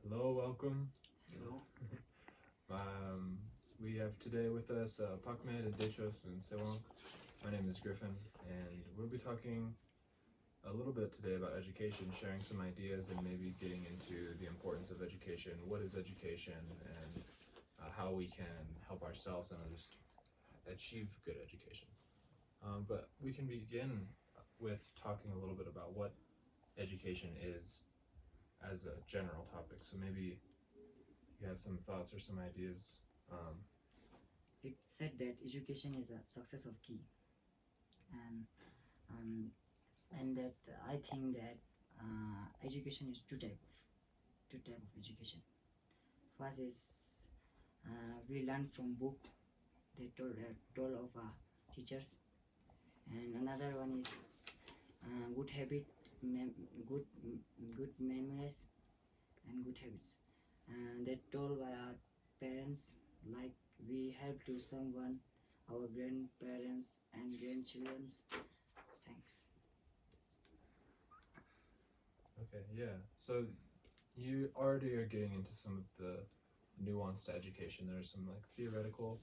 Hello, welcome. Hello. Um, we have today with us Pakmed and Dechos and Sewang. My name is Griffin, and we'll be talking a little bit today about education, sharing some ideas, and maybe getting into the importance of education. What is education, and how we can help ourselves and others achieve good education. But we can begin with talking a little bit about what education is as a general topic. So maybe you have some thoughts or some ideas. Um, It said that education is a success of key, and um, and that I think that education is two type of education. First is we learn from book they told of teachers, and another one is good habit, mem- good good memories and good habits, and they told by our parents, like we help to someone, our grandparents and grandchildren. Thanks. Okay, yeah. So you already are getting into some of the nuance to education. There are some like theoretical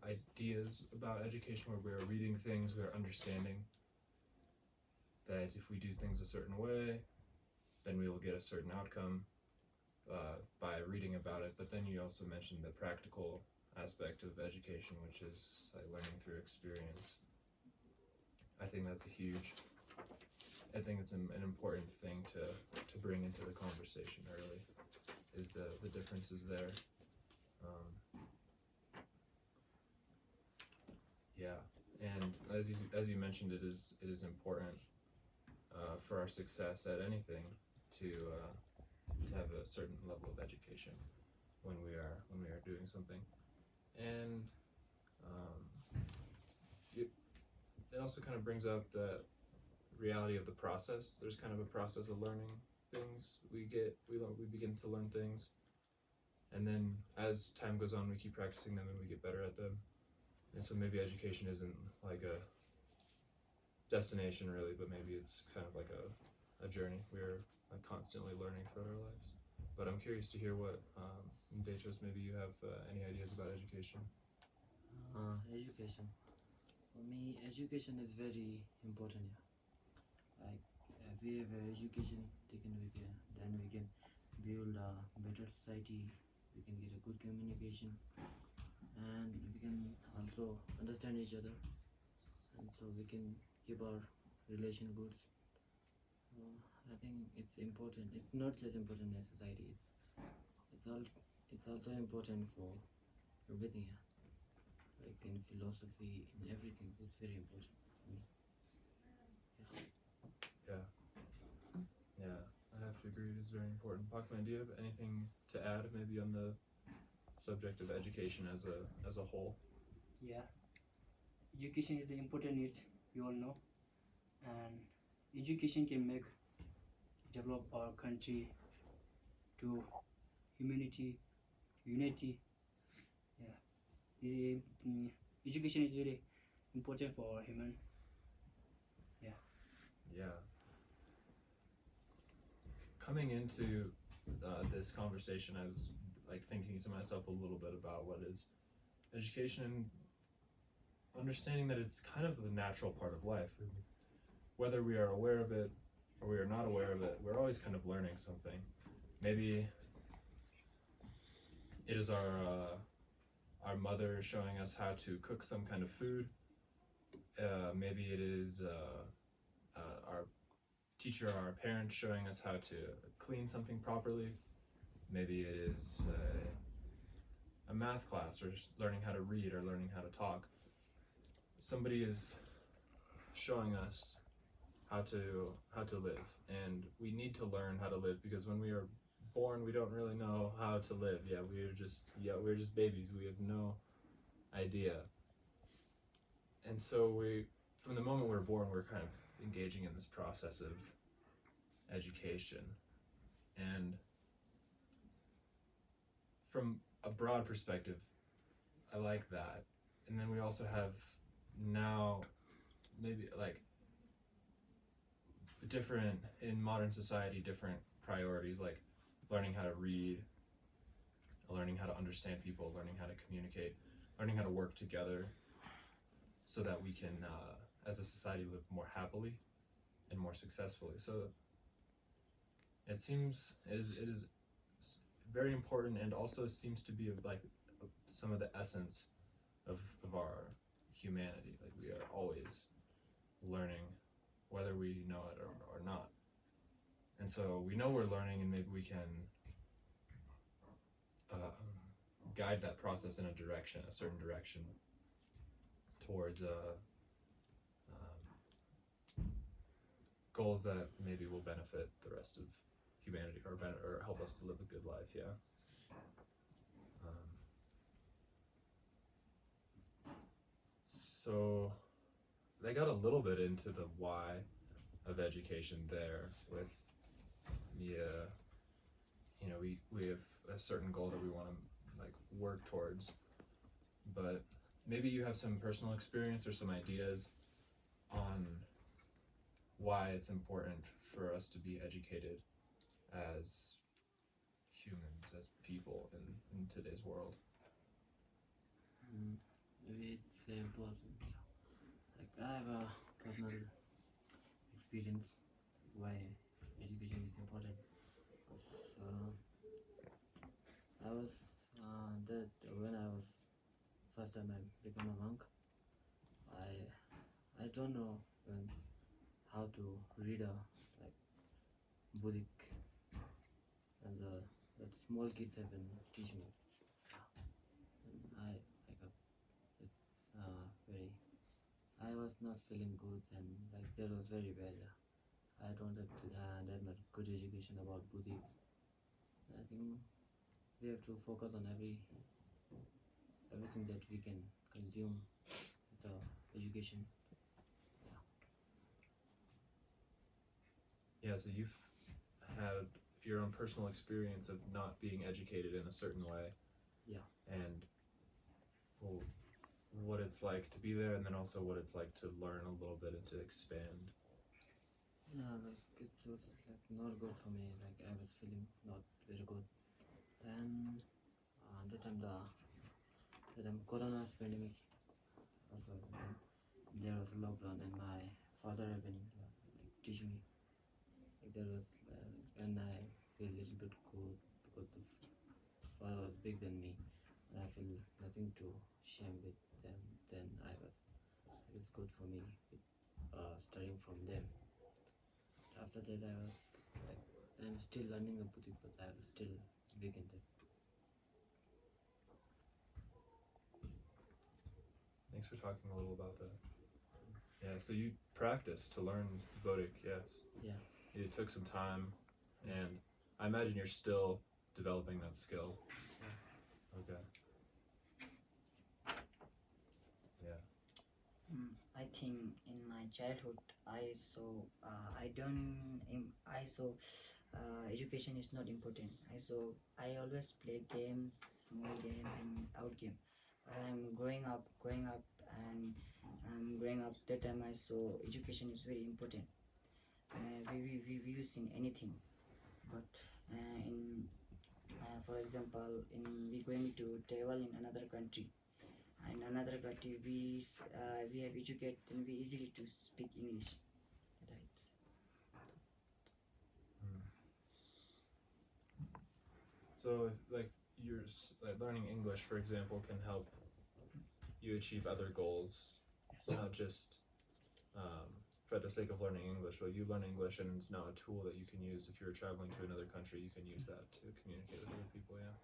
ideas about education where we are reading things, we are understanding that if we do things a certain way, then we will get a certain outcome by reading about it. But then you also mentioned the practical aspect of education, which is like learning through experience. I think that's a huge. I think it's an important thing to bring into the conversation early. Is the differences there? Um, yeah, and as you mentioned, it is important for our success at anything to have a certain level of education when we are doing something, and it, it also kind of brings up the reality of the process. There's kind of a process of learning things. We begin to learn things, and then as time goes on, we keep practicing them and we get better at them. And so maybe education isn't like a destination really, but maybe it's kind of like a journey. We're constantly learning throughout our lives. But I'm curious to hear what, Deitros, maybe you have any ideas about education. Education. For me, education is very important. Yeah. Like if we have education, then we can build a better society. We can get a good communication, and we can also understand each other, and so we can keep our relation good. I think it's important. It's not just important in society. It's all. It's also important for everything. Yeah. Like in philosophy, in everything, it's very important for me. Yes. Yeah, yeah, I have to agree. It is very important. Pakman, do you have anything to add, maybe on the subject of education as a whole? Yeah, education is the important need, we all know, and education can make develop our country to humanity, unity. Yeah, education is very important for human. Yeah, Yeah. Coming into this conversation, I was like thinking to myself a little bit about what is education and understanding that it's kind of the natural part of life. Whether we are aware of it or we are not aware of it, we're always kind of learning something. Maybe it is our mother showing us how to cook some kind of food. Maybe it is our teacher or our parents showing us how to clean something properly. Maybe it is a math class or just learning how to read or learning how to talk. Somebody is showing us how to live, and we need to learn how to live because when we are born, we don't really know how to live. We're just babies. We have no idea, and so from the moment we're born, we're kind of engaging in this process of education, and from a broad perspective, I like that. And then we also have now maybe like different in modern society different priorities like learning how to read, learning how to understand people, learning how to communicate, learning how to work together, so that we can, as a society, live more happily and more successfully. So it is very important, and also seems to be like some of the essence of our humanity. Like, we are always learning, whether we know it or not. And so we know we're learning, and maybe we can guide that process in a certain direction, towards goals that maybe will benefit the rest of humanity, or help us to live a good life. Yeah. So they got a little bit into the why of education there, with the we have a certain goal that we want to like work towards, but maybe you have some personal experience or some ideas on why it's important for us to be educated as humans, as people in today's world. Maybe it's very important. Like I have a personal experience why education is important. Because I was that when I was first time I became a monk, I don't know how to read a like Buddhic, and that small kids have been teach me. And I like it's very. I was not feeling good, and like that was very bad. I don't have that much good education about Buddhics. I think we have to focus on everything that we can consume with education. Yeah, so you've had your own personal experience of not being educated in a certain way. Yeah. And well, what it's like to be there, and then also what it's like to learn a little bit and to expand. Yeah, like it was like not good for me. Like I was feeling not very good. Then the time Corona pandemic also, there was lockdown, and my father had been like teaching me. Like there was and I feel a little bit good because the father was big than me, and I feel nothing to shame with them. Then it's good for me with studying from them. After that, I was like, I'm still learning a Buddhist, but I was still big in that. Thanks for talking a little about that. Yeah, so you practiced to learn Vedic, yes. Yeah. It took some time, and I imagine you're still developing that skill. Okay. Yeah. I think in my childhood I saw education is not important. I always play games, mobile game and out game. But I'm growing up, and growing up. That time I saw education is very important. We use in anything, but in for example, in we going to travel in another country. In another country, we have educated and we easily to speak English. Right. So, like, like, learning English, for example, can help you achieve other goals, Yes. not just for the sake of learning English. Well, you learn English, and it's now a tool that you can use if you're traveling to another country. You can use that to communicate with other people. Yeah.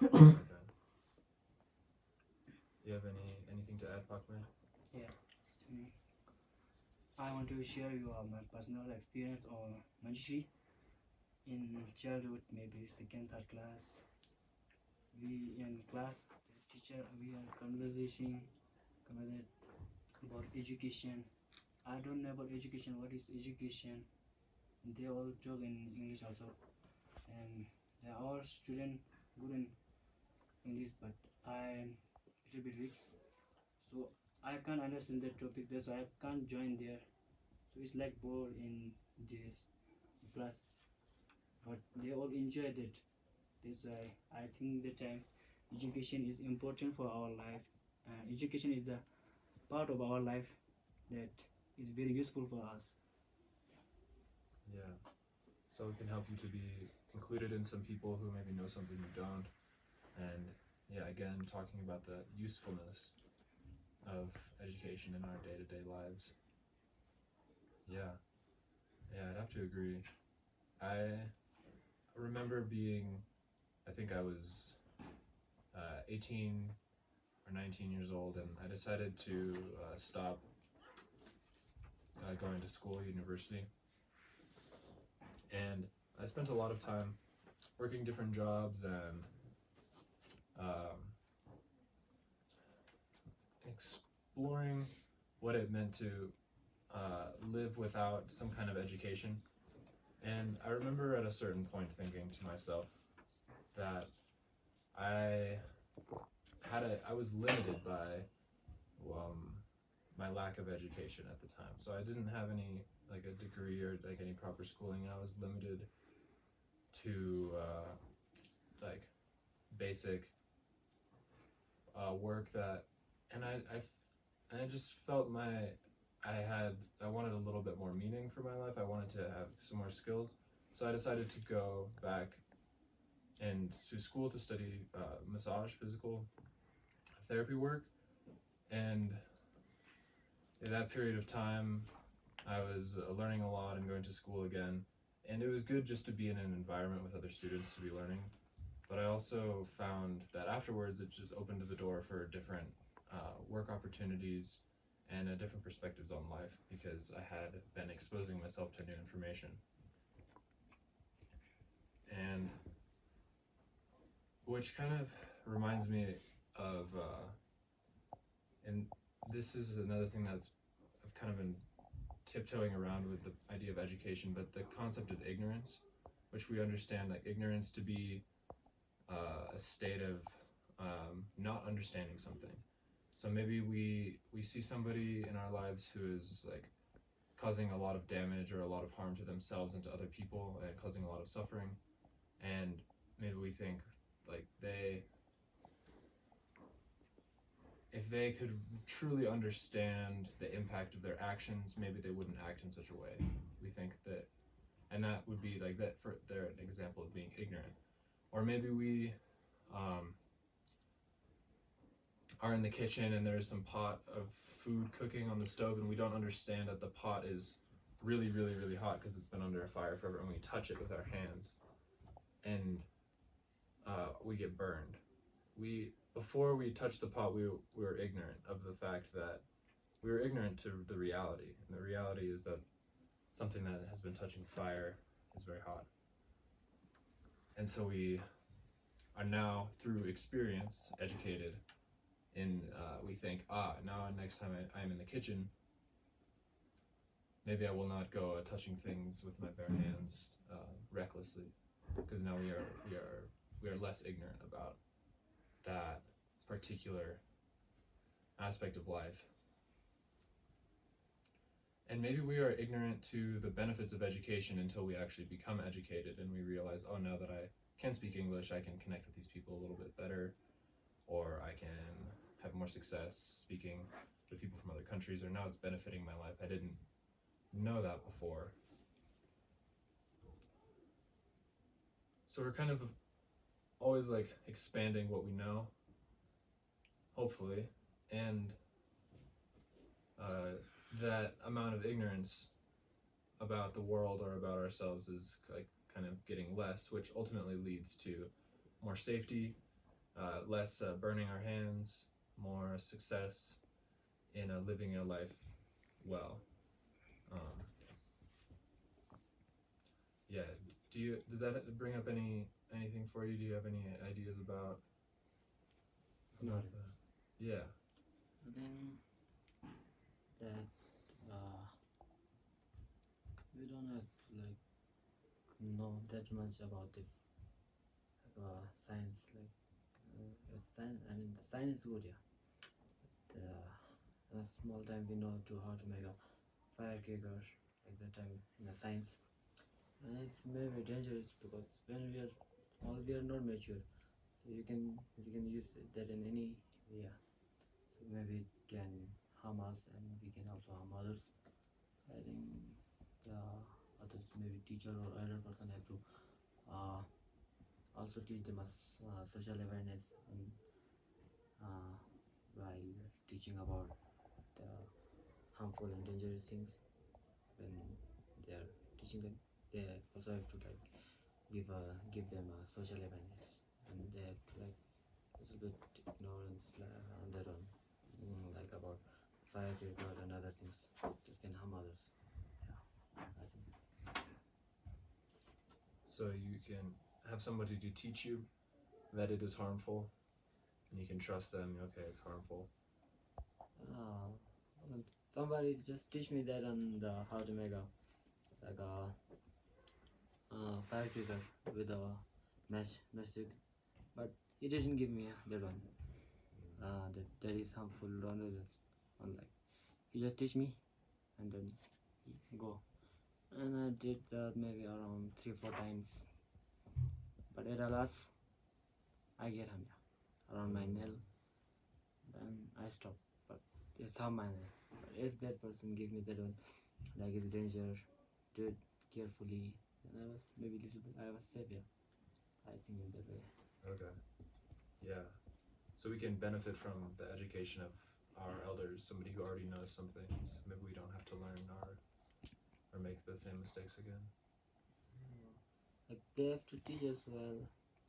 Okay. Do you have anything to add, Pakman? Yeah. Mm. I want to share you my personal experience on Manjushri. In childhood, maybe second, third class, we in class, the teacher, we are conversation about education. I don't know about education. What is education? They all talk in English also, and our student good in English, but I'm little bit weak, so I can't understand the topic. That's why I can't join there. So it's like bored in this class. but they all enjoyed it. That's why I think the time education is important for our life. Education is the part of our life that is very useful for us. Yeah. So it can help you to be included in some people who maybe know something you don't. And yeah, again, talking about the usefulness of education in our day-to-day lives. Yeah. Yeah, I'd have to agree. I remember being, I think I was 18 or 19 years old, and I decided to stop going to school, university. And I spent a lot of time working different jobs and um, exploring what it meant to live without some kind of education. And I remember at a certain point thinking to myself that I I was limited by um, my lack of education at the time. So I didn't have any like a degree or like any proper schooling, and I was limited to like basic work that, and I just felt I wanted a little bit more meaning for my life. I wanted to have some more skills, so I decided to go back and to school to study massage, physical therapy work, and in that period of time, I was learning a lot and going to school again, and it was good just to be in an environment with other students to be learning. But I also found that afterwards it just opened the door for different work opportunities and different perspectives on life because I had been exposing myself to new information. And which kind of reminds me of, and this is another thing that's I've kind of been tiptoeing around with the idea of education, but the concept of ignorance, which we understand like ignorance to be a state of not understanding something. So maybe we see somebody in our lives who is like causing a lot of damage or a lot of harm to themselves and to other people and causing a lot of suffering, and maybe we think like if they could truly understand the impact of their actions, maybe they wouldn't act in such a way. We think that, and that would be like that for their example of being ignorant. Or maybe we are in the kitchen and there's some pot of food cooking on the stove, and we don't understand that the pot is really, really, really hot because it's been under a fire forever, and we touch it with our hands, and we get burned. Before we touched the pot, we were ignorant of the fact that we were ignorant to the reality, and the reality is that something that has been touching fire is very hot. And so we are now, through experience, educated in, we think, now next time I'm in the kitchen, maybe I will not go touching things with my bare hands recklessly, because now we are less ignorant about that particular aspect of life. And maybe we are ignorant to the benefits of education until we actually become educated and we realize, oh, now that I can speak English, I can connect with these people a little bit better, or I can have more success speaking with people from other countries, or now it's benefiting my life. I didn't know that before. So we're kind of always like expanding what we know, hopefully, and that amount of ignorance about the world or about ourselves is like kind of getting less, which ultimately leads to more safety, less burning our hands, more success in living a life well. Yeah. Does that bring up anything for you? Do you have any ideas about Not that? Yeah. Then that we don't have like know that much about the science. Like science, I mean, the science is good, yeah. But, in a small time, we know to how to make a firecracker like that time in the science. And it's maybe dangerous because when we are small, we are not mature. So we can use that in any way. Yeah. So maybe it can harm us, and we can also harm others. I think the others, maybe teacher or elder person, have to uh, also teach them as social awareness and uh, while teaching about the harmful and dangerous things when they are teaching them. They also have to like give them a social awareness, and they have to like little bit ignorance on their own, like about firecracker and other things that can harm others. Yeah, I think. So you can have somebody to teach you that it is harmful, and you can trust them. Okay, it's harmful. Uh, Somebody just teach me that on the how to make a like a firecracker with a matchstick, but he didn't give me that one. That is harmful. Don't do that. One like he just teach me and then go. And I did that maybe around 3 4 times. But at last I get him around my nail. Then I stop. But it's how my nail. But if that person give me that one, like it's danger, do it carefully. Then I was maybe little bit. I was safe. Yeah, I think in that way. Okay. Yeah. So we can benefit from the education of our elders, somebody who already knows some things. Maybe we don't have to learn or make the same mistakes again. Like they have to teach us well.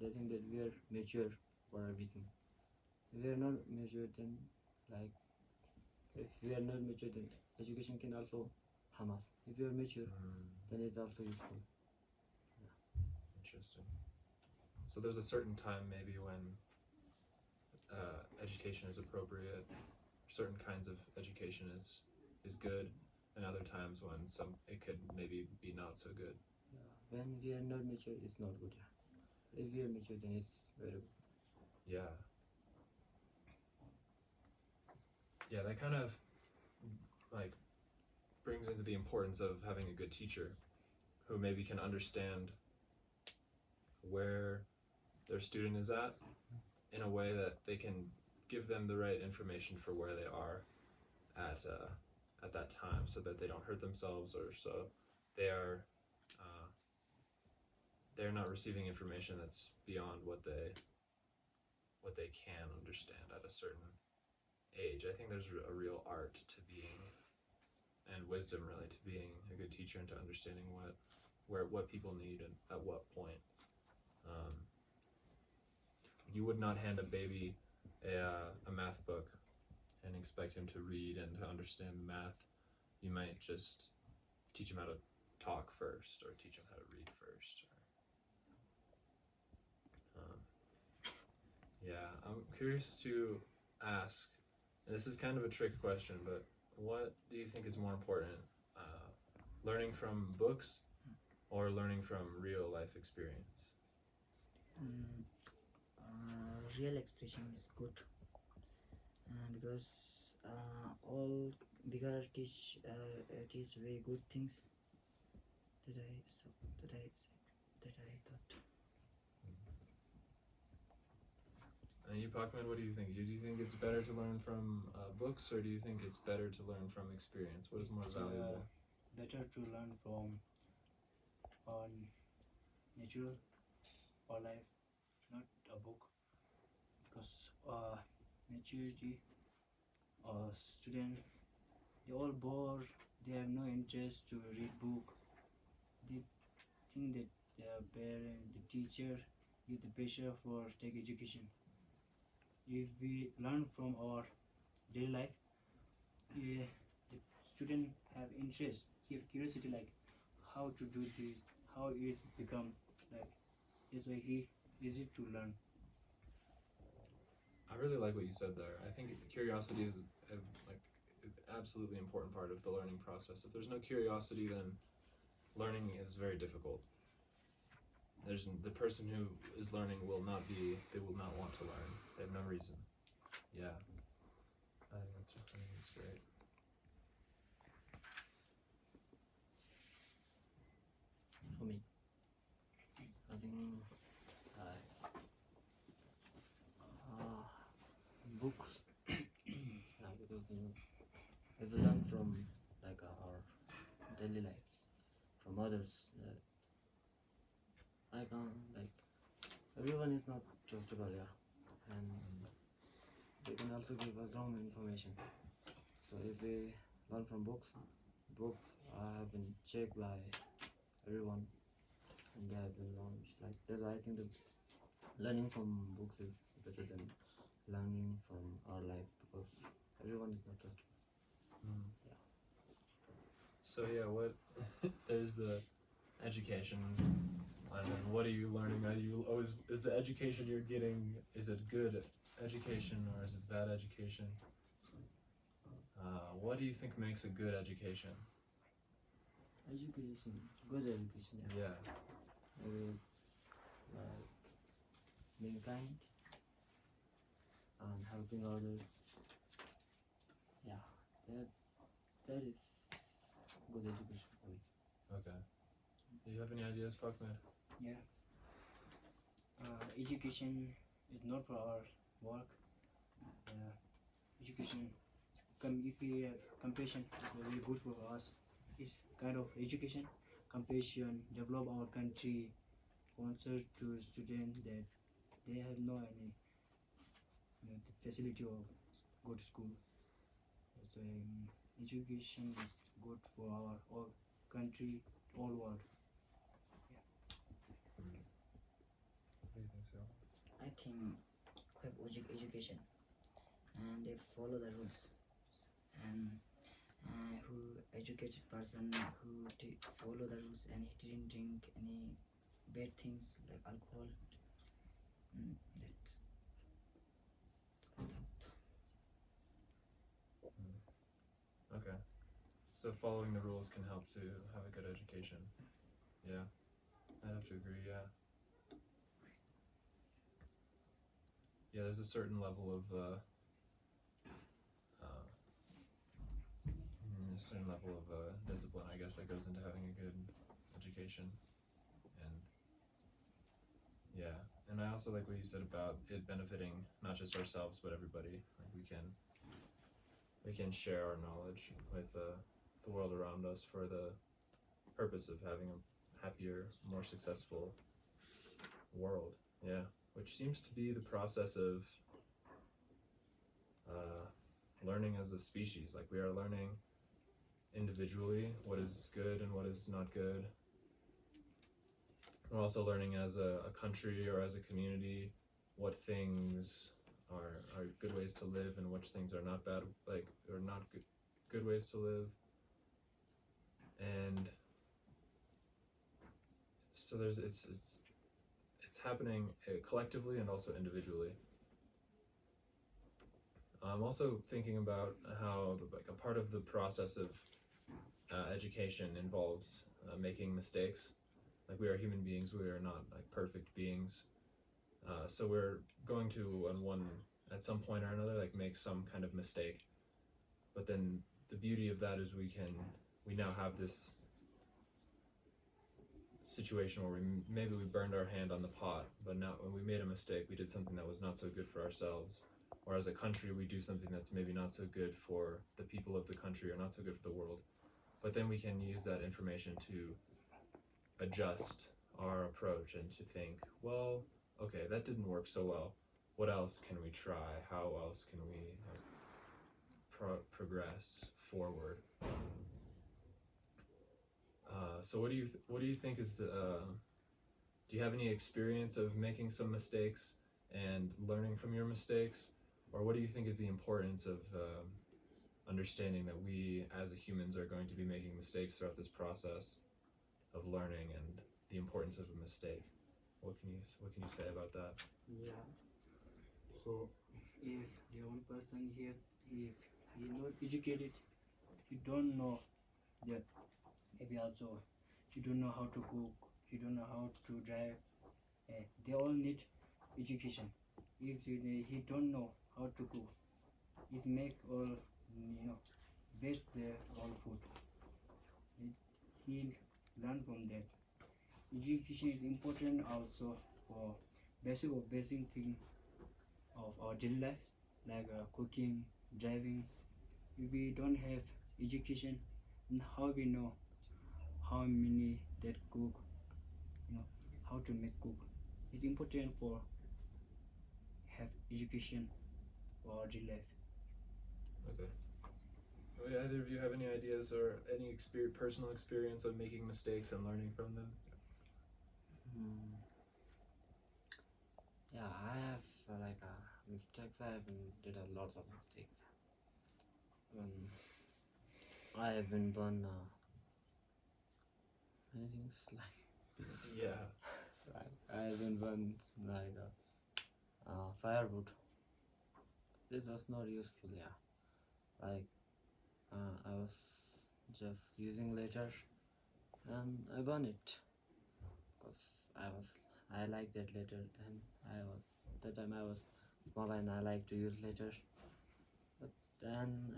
They think that we are mature for everything. If we are not mature, then like if we are not mature, then education can also harm us. If we are mature, then it's also useful. Interesting. So there's a certain time maybe when education is appropriate. Certain kinds of education is good, and other times when it could maybe be not so good. Yeah. When we are not mature, it's not good. Yeah. If we are mature, then it's very good. Yeah. Yeah, that kind of like brings into the importance of having a good teacher who maybe can understand where their student is at in a way that they can give them the right information for where they are at that time, so that they don't hurt themselves, or so they are they're not receiving information that's beyond what they can understand at a certain age. I think there's a real art to being, and wisdom really, to being a good teacher and to understanding what people need and at what point. Um, you would not hand a baby a math book and expect him to read and to understand math. You might just teach him how to talk first, or teach him how to read first. Yeah, I'm curious to ask, and this is kind of a trick question, but what do you think is more important, learning from books or learning from real life experience? Mm, Real expression is good because all bigger teach very good things that I so that I said that I thought. And you, Pachman, what do you think? Do you think it's better to learn from books, or do you think it's better to learn from experience? What is more It's valuable? better to learn from on natural or life, not a book, because maturity or student, they all bored. They have no interest to read book. They think that their parent, the teacher, give the pressure for take education. If we learn from our daily life, the student have interest, he have curiosity, like how to do this, how it become, like that's why he easy to learn. I really like what you said there. I think curiosity is like an absolutely important part of the learning process. If there's no curiosity, then learning is very difficult. There's the person who is learning they will not want to learn. They have no reason. Yeah, I think that's great. For me. I think books, yeah, because if we learn from like our daily lives from others, I can like everyone is not trustable, yeah, and they can also give us wrong information. So if we learn from books have been checked by everyone, and they have been launched. Like that, I think that learning from books is better than learning from our life because everyone is not trustable. Yeah. So yeah, what there's the education, and then what are you learning? Are you always is the education you're getting, is it good education or is it bad education? What do you think makes a good education? Education, good education, yeah. Yeah. Maybe it's like being kind and helping others. Yeah, that is good education for me. Okay. Do you have any ideas, Pakmed? Yeah. Education is not for our work. Education, if we have compassion, it's very good for us. It's kind of education, compassion, develop our country, concert to students that they have no any the facility of go to school. So education is good for our all country, all world. What do you think, so? I think have education and they follow the rules, and who educated person who follow the rules and he didn't drink any bad things like alcohol. That's Okay. So following the rules can help to have a good education. Yeah. I'd have to agree, yeah. Yeah, there's a certain level of a certain level of discipline, I guess, that goes into having a good education. And yeah, and I also like what you said about it benefiting not just ourselves but everybody. Like we can share our knowledge with the world around us for the purpose of having a happier, more successful world. Yeah, which seems to be the process of learning as a species. Like we are learning individually what is good and what is not good. We're also learning as a country or as a community what things are good ways to live and which things are not bad, like or not good ways to live. And so there's it's happening collectively and also individually. I'm also thinking about how like a part of the process of education involves making mistakes. Like we are human beings, we are not like perfect beings. So we're going to on one at some point or another like make some kind of mistake. But then the beauty of that is we now have this situation where maybe we burned our hand on the pot, but now when we made a mistake, we did something that was not so good for ourselves. Or as a country, we do something that's maybe not so good for the people of the country or not so good for the world. But then we can use that information to adjust our approach and to think, well, okay, that didn't work so well. What else can we try? How else can we progress forward? So what do you think is the do you have any experience of making some mistakes and learning from your mistakes, or what do you think is the importance of understanding that we as humans are going to be making mistakes throughout this process of learning and the importance of a mistake? What can you say about that? Yeah. So if the one person here, if he not educated, he don't know that maybe also he don't know how to cook, he don't know how to drive. They all need education. If he don't know how to cook, he's make all waste their all food. He learn from that. education is important also for basic thing of our daily life, like cooking, driving. If we don't have education, then how we know how many that cook, you know, how to make cook. It's important for have education for our daily life. Okay. Do either of you have any ideas or any personal experience of making mistakes and learning from them? Hmm. Yeah, I have mistakes. I have did a lots of mistakes. Um, I have been burned many things Yeah. I have been burned firewood. This was not useful. Yeah, like I was just using later and I burned it because I liked that later and I was that time I was small and I like to use later. But then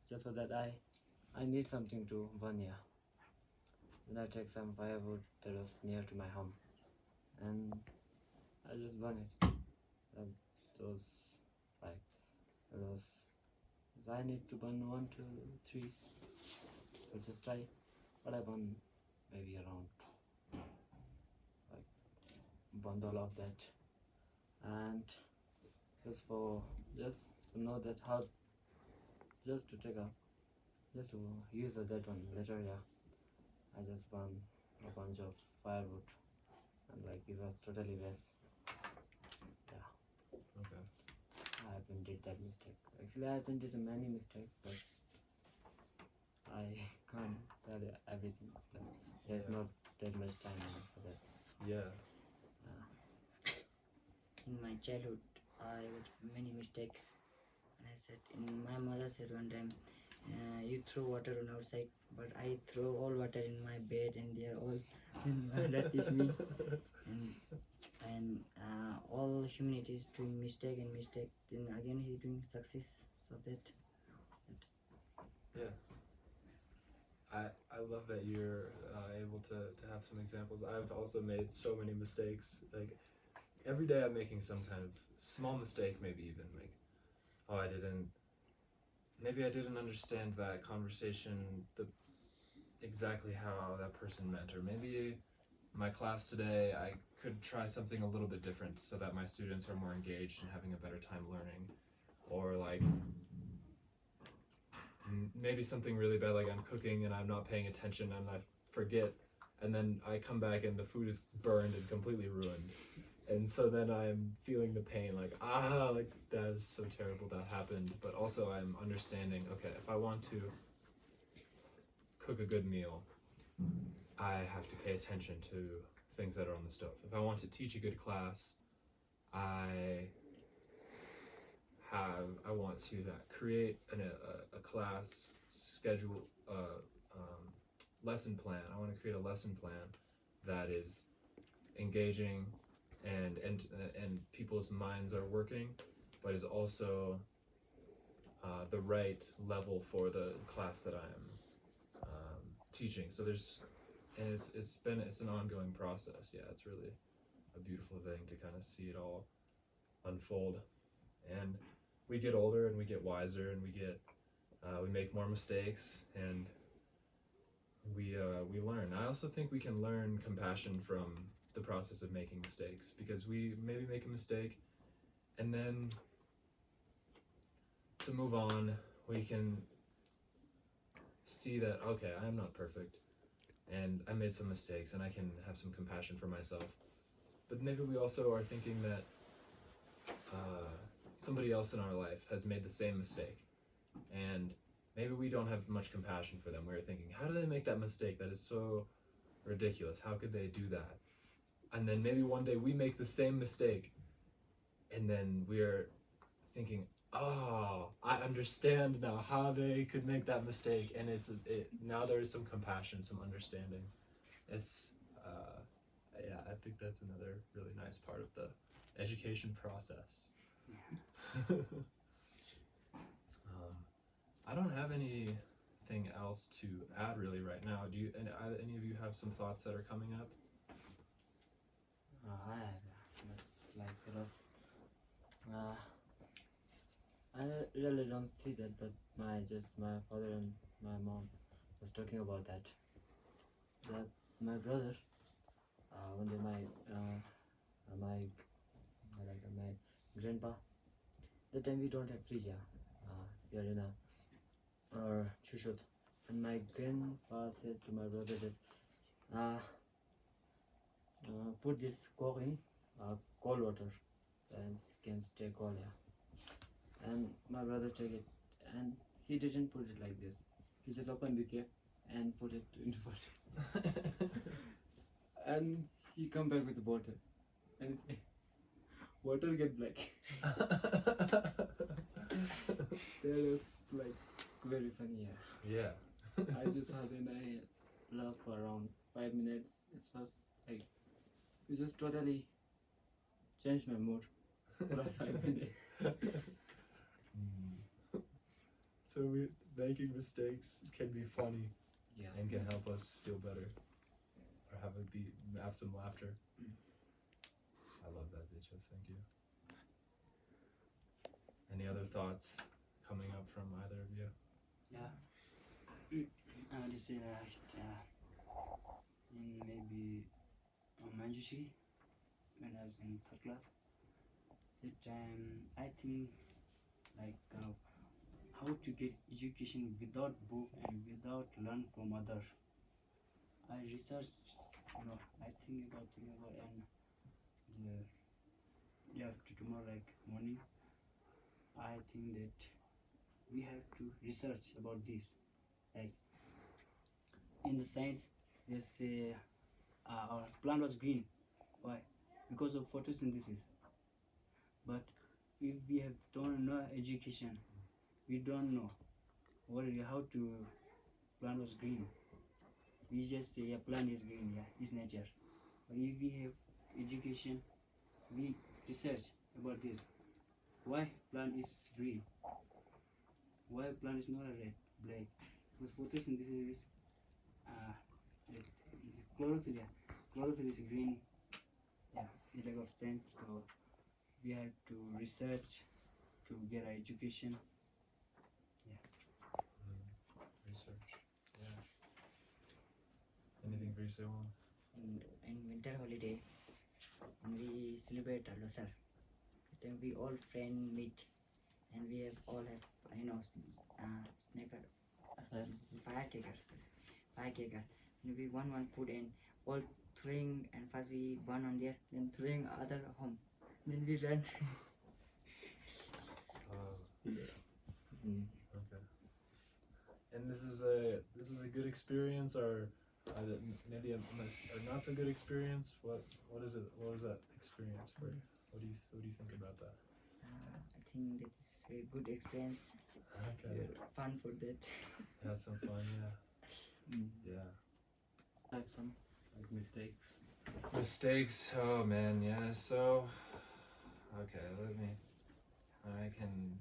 just for that I need something to burn. Yeah, then I take some firewood that was near to my home and I just burn it. And those like it was I need to burn 1, 2, 3. So just try, but I burn maybe around like bundle of that, and just for just to know that how just to take a just to use that one later. Yeah, I just burn a bunch of firewood and like it was totally waste. Yeah, Okay. I haven't did that mistake. Actually, I haven't did many mistakes, but I can't tell you everything. So there's Yeah. not that much time for that. Yeah. In my childhood, I made many mistakes. And I said, my mother said one time, you throw water on outside, but I throw all water in my bed, and they are all. And that is me. And all humanity is doing mistake and mistake. Then again he doing success. So that. Yeah. I love that you're able to have some examples. I've also made so many mistakes. Like every day I'm making some kind of small mistake, maybe even like, oh, maybe I didn't understand that conversation exactly how that person meant, or maybe my class today I could try something a little bit different so that my students are more engaged and having a better time learning, or like maybe something really bad, like I'm cooking and I'm not paying attention and I forget, and then I come back and the food is burned and completely ruined, and so then I'm feeling the pain, like like that is so terrible that happened. But also I'm understanding, okay, if I want to cook a good meal, I have to pay attention to things that are on the stove. If I want to teach a good class, I I want to create a class schedule, lesson plan. I want to create a lesson plan that is engaging and people's minds are working, but is also the right level for the class that I'm teaching. So it's an ongoing process. Yeah, it's really a beautiful thing to kind of see it all unfold. And we get older and we get wiser and we make more mistakes and we learn. I also think we can learn compassion from the process of making mistakes, because we maybe make a mistake and then to move on we can see that, okay, I'm not perfect and I made some mistakes and I can have some compassion for myself. But maybe we also are thinking that somebody else in our life has made the same mistake, and maybe we don't have much compassion for them. We're thinking, how do they make that mistake? That is so ridiculous. How could they do that? And then maybe one day we make the same mistake, and then we're thinking, oh, I understand now how they could make that mistake, and now there is some compassion, some understanding. It's yeah, I think that's another really nice part of the education process. I don't have anything else to add really right now. Do you? And any of you have some thoughts that are coming up? I have, yeah. But like it was, uh, I really don't see that, but my father and my mom was talking about that. That my brother, one day my grandpa. That time we don't have fridge, yeah. We are in a Chushot, and my grandpa says to my brother that uh, put this coke in cold water and can stay cold, yeah. And my brother took it, and he didn't put it like this. He just opened the cap and put it in the water, and he come back with the bottle, and he say, "Water get black." That was like very funny, yeah. Yeah. I just had and I laughed for around 5 minutes. It was like it just totally changed my mood for 5 minutes. Mm. So making mistakes can be funny Yeah. and can help us feel better or have some laughter. I love that, bitches. Thank you. Any other thoughts coming up from either of you? Yeah. I would say that in maybe Manjushri, when I was in third class, that time I think like how to get education without book and without learn from other. I researched, I think about and the day after tomorrow like morning, I think that we have to research about this. Like in the science, they say our plant was green. Why? Because of photosynthesis. But if we have don't know education, we don't know how to plant was green. We just say yeah, plant is green, yeah, it's nature. But if we have education, we research about this. Why plant is green? Why plant is not a red, black? Because photosynthesis is uh, chlorophyll. Yeah. Chlorophyll is green. Yeah, it's lack of sense. So we have to research to get our education. Research. Yeah. Anything for you, Sewon? In winter holiday, when we celebrate Losar, then we all friend meet, and we have all have sniper, firecracker, and we one food and all throwing, and first we burn on there, then throwing other home, then we run. Mm. Okay. And this is a good experience, or maybe a not so good experience. What is it? What was that experience for you? What do you think about that? I think that's a good experience. Okay. Fun for that. Had some fun. Yeah. Mm. Yeah. Like some like mistakes. Mistakes. Oh man. Yeah. So. Okay. I can.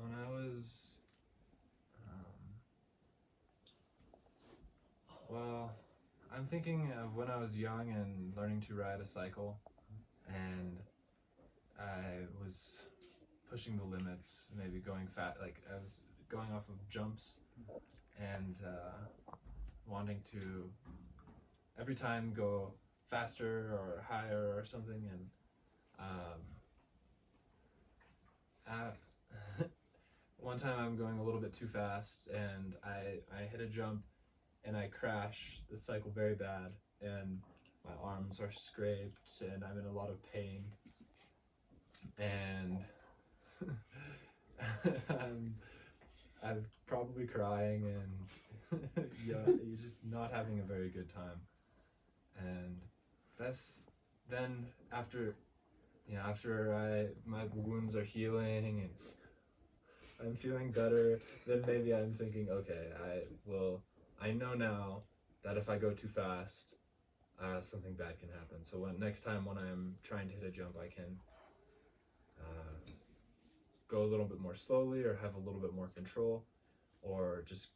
When I was. Well, I'm thinking of when I was young and learning to ride a cycle, and I was pushing the limits, maybe going like I was going off of jumps and wanting to every time go faster or higher or something, and one time I'm going a little bit too fast, and I hit a jump, and I crash the cycle very bad, and my arms are scraped, and I'm in a lot of pain, and I'm probably crying, and yeah, you're just not having a very good time, and that's then after my wounds are healing and I'm feeling better, then maybe I'm thinking, okay, I know now that if I go too fast, something bad can happen. So next time when I'm trying to hit a jump, I can go a little bit more slowly or have a little bit more control, or just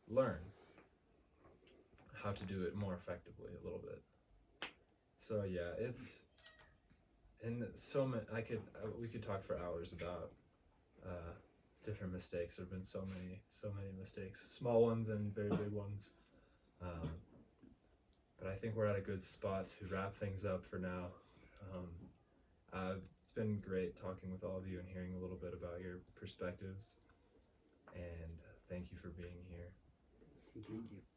learn how to do it more effectively a little bit. So yeah, it's and so many. We could talk for hours about different mistakes. There've been so many mistakes, small ones and very big ones. Um, but I think we're at a good spot to wrap things up for now. It's been great talking with all of you and hearing a little bit about your perspectives. And thank you for being here. Thank you.